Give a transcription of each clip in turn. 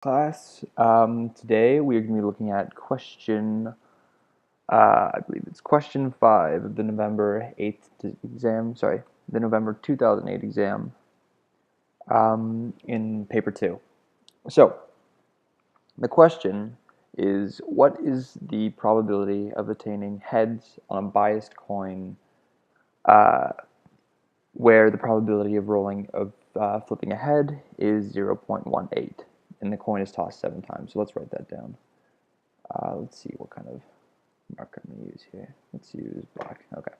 Class. Today we are going to be looking at I believe it's question 5 of the November 8th exam, sorry, the November 2008 exam in paper 2. So, the question is, what is the probability of attaining heads on a biased coin where the probability of flipping a head is 0.18 and the coin is tossed 7 times? So let's write that down. Let's see what kind of marker I'm going to use here. Let's use black. Okay.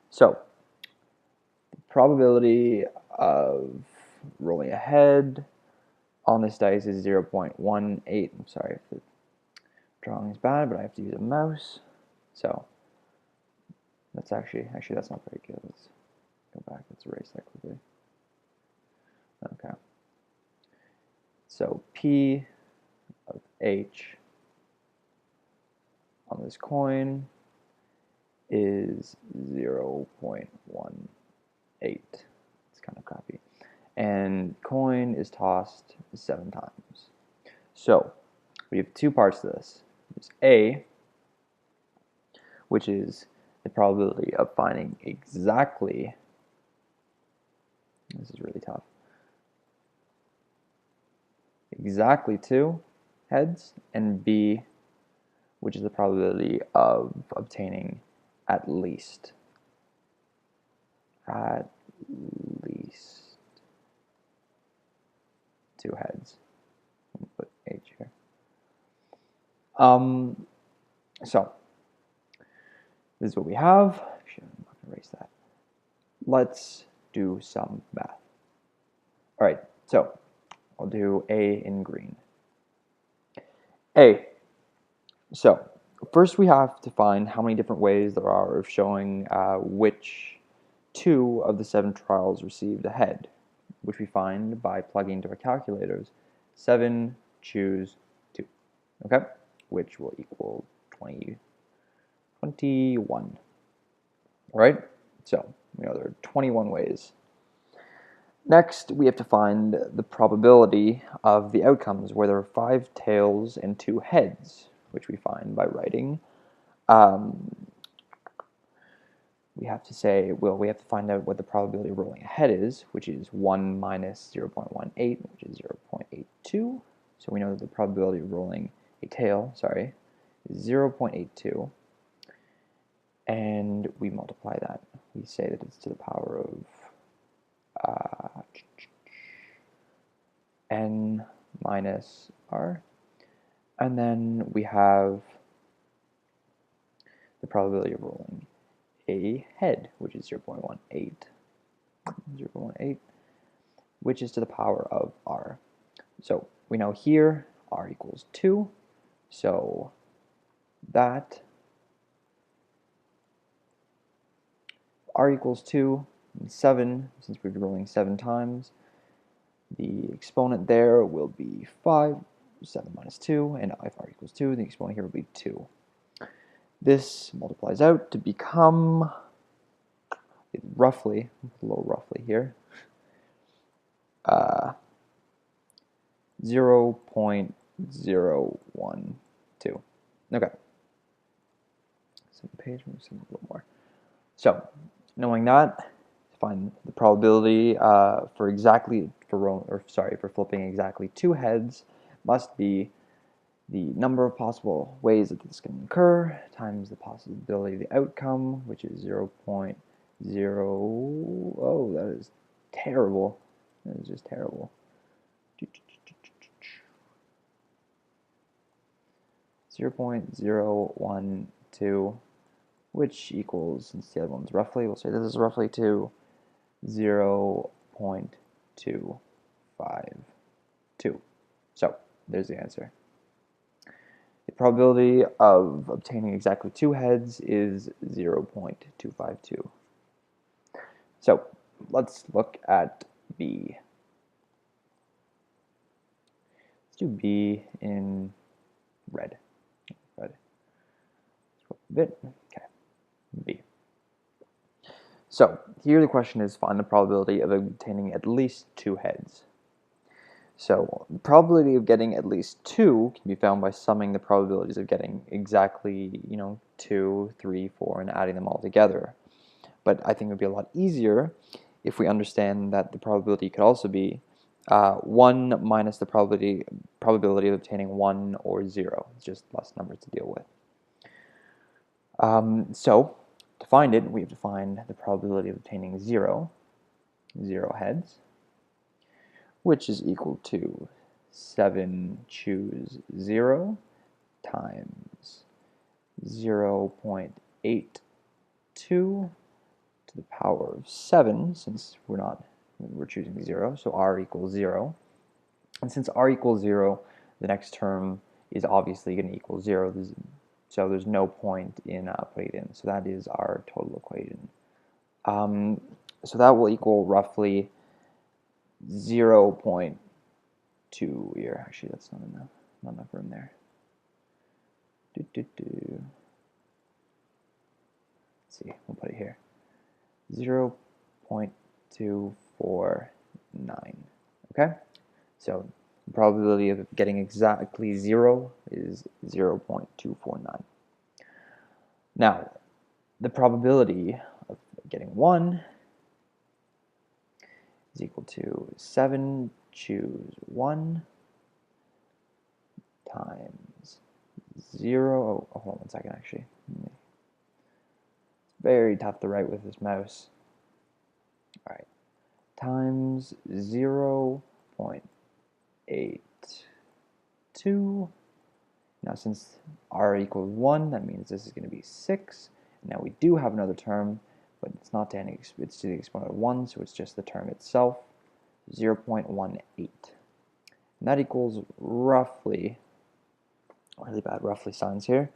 So, the probability of rolling a head on this dice is 0.18. I'm sorry if the drawing is bad, but I have to use a mouse. So, that's actually that's not very good. Let's go back. Let's erase that quickly. Okay. So, P of H on this coin is 0.18. It's kind of crappy. And coin is tossed 7 times. So we have 2 parts to this. There's A, which is the probability of finding exactly, this is really tough, exactly 2 heads, and B, which is the probability of obtaining at least 2 heads. Put H here. So this is what we have. Actually, I'm not going to erase that. Let's do some math. All right, so I'll do A in green. A. So first we have to find how many different ways there are of showing which 2 of the 7 trials received a head, which we find by plugging into our calculators. 7 choose 2, okay? Which will equal 21. All right? So, there are 21 ways. Next, we have to find the probability of the outcomes where there are 5 tails and 2 heads, which we find by writing. We have to say, well, we have to find out what the probability of rolling a head is, which is 1 minus 0.18, which is 0.82. So we know that the probability of rolling a tail, is 0.82. And we multiply that. We say that it's to the power of n minus r. And then we have the probability of rolling a head, which is 0.18, which is to the power of r. So we know here r equals 2, so that r equals 2, and 7, since we're rolling 7 times, the exponent there will be 5, 7 minus 2, and if r equals 2, the exponent here will be 2. This multiplies out to become, roughly, a little roughly here, 0.012. Okay. Second page, maybe some a little more. So, knowing that, to find the probability for flipping exactly 2 heads must be the number of possible ways that this can occur times the possibility of the outcome, which is 0.0. Oh, that is terrible. That is just terrible. 0.012, which equals, since the other one's roughly, we'll say this is roughly to 0.252. So, there's the answer. The probability of obtaining exactly 2 heads is 0.252. So, let's look at B. Let's do B in red. A bit. Okay. B. So, here the question is find the probability of obtaining at least 2 heads. So the probability of getting at least 2 can be found by summing the probabilities of getting exactly, 2, 3, 4, and adding them all together. But I think it would be a lot easier if we understand that the probability could also be 1 minus the probability of obtaining 1 or 0. It's just less numbers to deal with. So to find it, we have to find the probability of obtaining 0 heads, which is equal to 7 choose 0 times 0.82 to the power of 7, since we're choosing 0, so r equals 0. And since r equals 0, the next term is obviously going to equal 0, so there's no point in putting it in. So that is our total equation. So that will equal roughly 0.2 here. Actually, that's not enough room there. Let's see, we'll put it here. 0.249. Okay? So the probability of getting exactly 0 is 0.249. Now, the probability of getting 1 is equal to 7 choose 1 times 0. Oh, hold on one second, actually. It's very tough to write with this mouse. All right. Times 0.82. Now, since r equals 1, that means this is going to be 6. Now, we do have another term, but it's not to any, it's to the exponent of 1, so it's just the term itself, 0.18. And that equals roughly, really bad roughly signs here,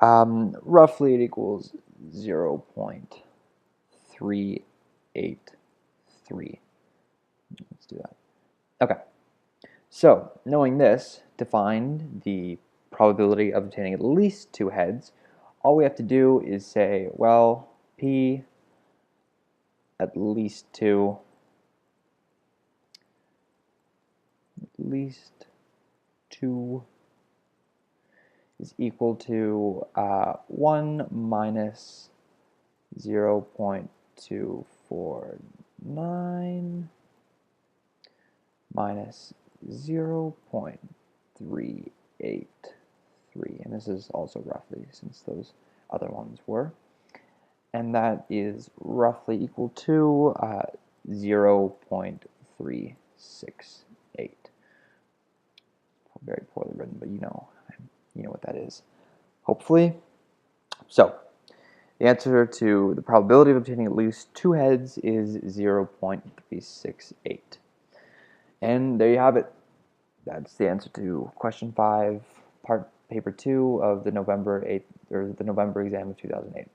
roughly it equals 0.383. Let's do that. Okay, so knowing this, to find the probability of obtaining at least 2 heads, all we have to do is say, well, p at least 2 is equal to 1 minus 0.249 minus 0.383, and this is also roughly, since those other ones were, and that is roughly equal to 0.368. Very poorly written, but you know what that is, hopefully. So the answer to the probability of obtaining at least 2 heads is 0.368. And there you have it. That's the answer to question 5, paper 2 of the November exam of 2008.